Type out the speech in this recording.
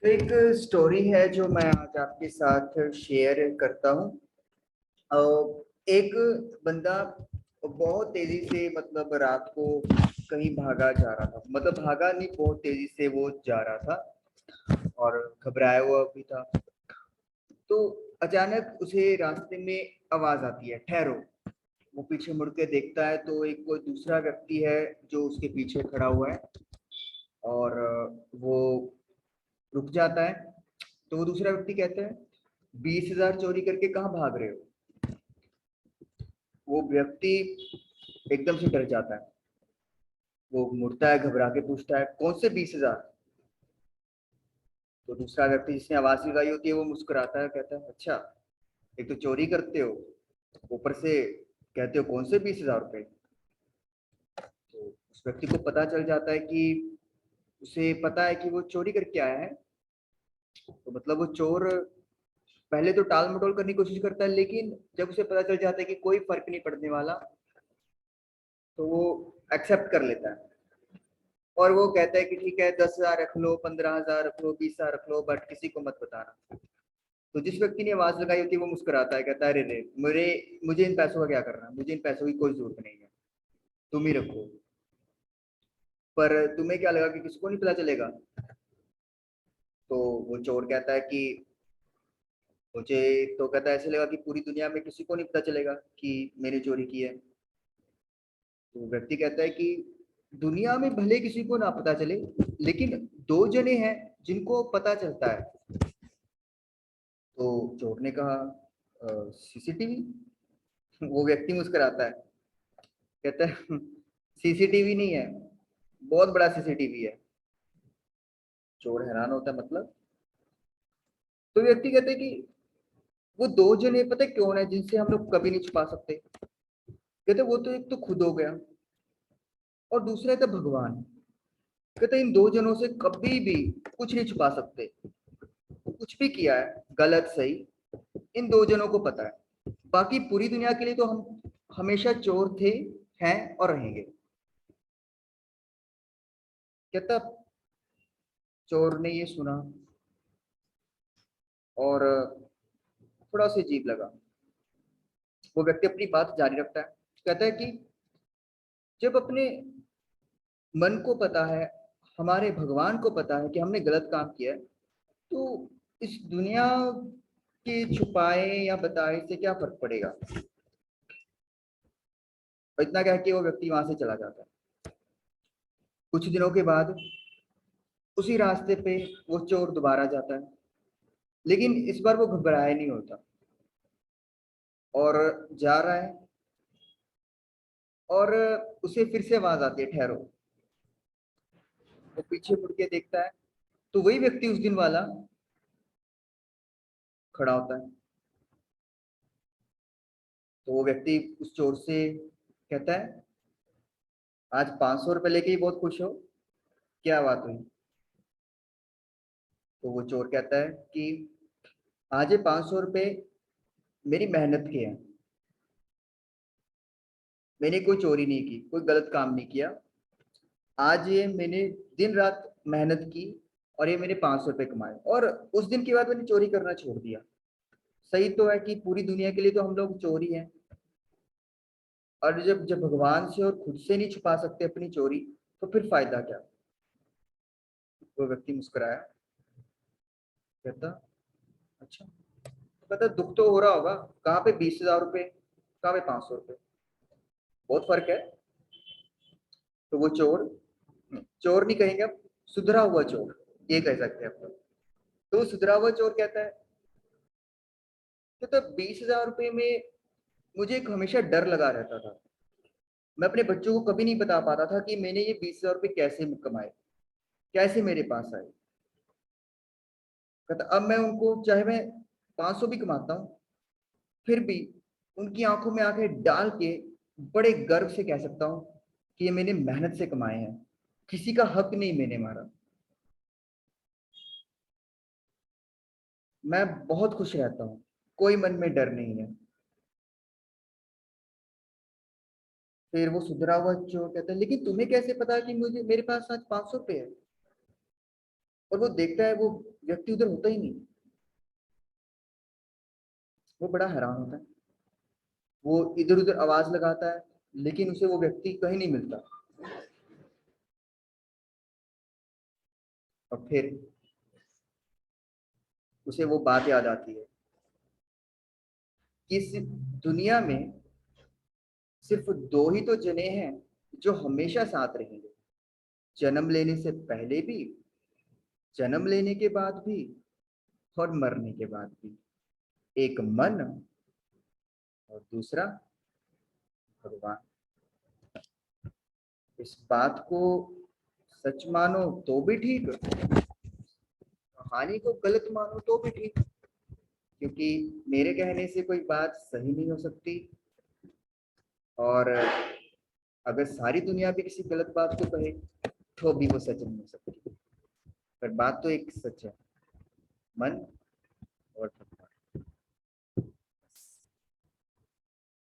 तो एक स्टोरी है जो मैं आज आपके साथ शेयर करता हूँ। एक बंदा बहुत तेजी से मतलब रात को कहीं भागा जा रहा था, मतलब भागा नहीं, बहुत तेजी से वो जा रहा था और घबराया हुआ भी था। तो अचानक उसे रास्ते में आवाज आती है, ठहरो। वो पीछे मुड़ के देखता है तो एक कोई दूसरा व्यक्ति है जो उसके पीछे खड़ा हुआ है। और वो रुक जाता है। तो वो दूसरा व्यक्ति कहता है, 20,000 चोरी करके कहाँ भाग रहे हो? वो व्यक्ति एकदम से डर जाता है। वो मुड़ता है, घबरा के पूछता है, कौन से 20,000? तो दूसरा व्यक्ति जिसने आवाज लगाई होती है वो मुस्कुराता है, कहता है, अच्छा, एक तो चोरी करते हो, ऊपर से कहते हो कौन से 20,000 रुपए? तो उस व्यक्ति को पता चल जाता है कि उसे पता है कि वो चोरी करके आया है। तो मतलब वो चोर पहले तो टाल मटोल करने की कोशिश करता है, लेकिन जब उसे पता चल जाता है कि कोई फर्क नहीं पड़ने वाला, तो वो एक्सेप्ट कर लेता है। और वो कहता है कि ठीक है, 10,000 रख लो, 15,000 रख लो, 20,000 रख लो, बट किसी को मत बताना। तो जिस व्यक्ति ने आवाज लगाई होती है वो मुस्कुराता है, कहता है, अरे रे, मेरे मुझे इन पैसों का क्या करना, मुझे इन पैसों की कोई जरूरत नहीं है, तुम ही रखो। पर तुम्हें क्या लगा कि किसी को नहीं पता चलेगा? तो वो चोर कहता है कि मुझे तो, कहता है, ऐसे लगा कि पूरी दुनिया में किसी को नहीं पता चलेगा कि मैंने चोरी की है। तो व्यक्ति कहता है कि दुनिया में भले किसी को ना पता चले, लेकिन दो जने हैं जिनको पता चलता है। तो चोर ने कहा, सीसीटीवी? वो व्यक्ति मुस्कुराता है, कहता है, सीसीटीवी नहीं है, बहुत बड़ा सीसीटीवी है। चोर हैरान होता है, मतलब? तो व्यक्ति कहते हैं कि वो दो जने पता है कौन है जिनसे हम लोग कभी नहीं छुपा सकते? कहते वो तो एक तो खुद हो गया, और दूसरा था भगवान। कहते इन दो जनों से कभी भी कुछ नहीं छुपा सकते। कुछ भी किया है, गलत सही, इन दो जनों को पता है। बाकी पूरी दुनिया के लिए तो हम हमेशा चोर थे, हैं और रहेंगे। कहता चोर ने ये सुना और थोड़ा सा अजीब लगा। वो व्यक्ति अपनी बात जारी रखता है, कहता है कि जब अपने मन को पता है, हमारे भगवान को पता है कि हमने गलत काम किया है, तो इस दुनिया के छुपाए या बताए से क्या फर्क पड़ेगा? और इतना कह के वो व्यक्ति वहां से चला जाता है। कुछ दिनों के बाद उसी रास्ते पे वो चोर दोबारा जाता है, लेकिन इस बार वो घबराया नहीं होता और जा रहा है। और उसे फिर से आवाज आती है, ठहरो। वो पीछे मुड़ के देखता है तो वही व्यक्ति उस दिन वाला खड़ा होता है। तो वो व्यक्ति उस चोर से कहता है, आज 500 रुपये लेके ही बहुत खुश हो, क्या बात हुई? तो वो चोर कहता है कि आज ये 500 रुपये मेरी मेहनत के हैं, मैंने कोई चोरी नहीं की, कोई गलत काम नहीं किया। आज ये मैंने दिन रात मेहनत की और ये मैंने 500 रुपये कमाए, और उस दिन के बाद मैंने चोरी करना छोड़ दिया। सही तो है कि पूरी दुनिया के लिए तो हम लोग चोरी हैं, और जब जब भगवान से और खुद से नहीं छुपा सकते अपनी चोरी, तो फिर फायदा क्या? वो व्यक्ति मुस्कुराया, कहता, अच्छा। तो कहता, दुख तो हो रहा होगा, कहाँ पे 20,000 रुपये, कहाँ पे 500 रुपये, बहुत फर्क है। तो वो चोर, चोर नहीं कहेंगे अब, सुधरा हुआ चोर ये कह सकते हैं अपन। तो वो सुधरा हुआ चोर कहता है कि तो 20,000 रुपये में मुझे एक हमेशा डर लगा रहता था। मैं अपने बच्चों को कभी नहीं बता पाता था कि मैंने ये 20,000 रुपये कैसे कमाए, कैसे मेरे पास आए। कहता अब मैं उनको, चाहे मैं 500 भी कमाता हूँ, फिर भी उनकी आंखों में आंखें डाल के बड़े गर्व से कह सकता हूँ कि ये मैंने मेहनत से कमाए हैं, किसी का हक नहीं मैंने मारा। मैं बहुत खुश रहता हूँ, कोई मन में डर नहीं है। फिर वो सुधरा हुआ चोर कहता है, लेकिन तुम्हें कैसे पता कि मुझे मेरे पास आज 500 रुपये है? और वो देखता है वो व्यक्ति उधर होता ही नहीं। वो बड़ा हैरान होता है, वो इधर उधर आवाज लगाता है लेकिन उसे वो व्यक्ति कहीं नहीं मिलता। और फिर उसे वो बात याद आती है कि इस दुनिया में सिर्फ दो ही तो जने हैं जो हमेशा साथ रहेंगे, जन्म लेने से पहले भी, जन्म लेने के बाद भी, और मरने के बाद भी। एक मन और दूसरा भगवान। इस बात को सच मानो तो भी ठीक, कहानी को गलत मानो तो भी ठीक, क्योंकि मेरे कहने से कोई बात सही नहीं हो सकती, और अगर सारी दुनिया भी किसी गलत बात को कहे तो भी वो सच नहीं हो सकती। पर बात तो एक सच है, मन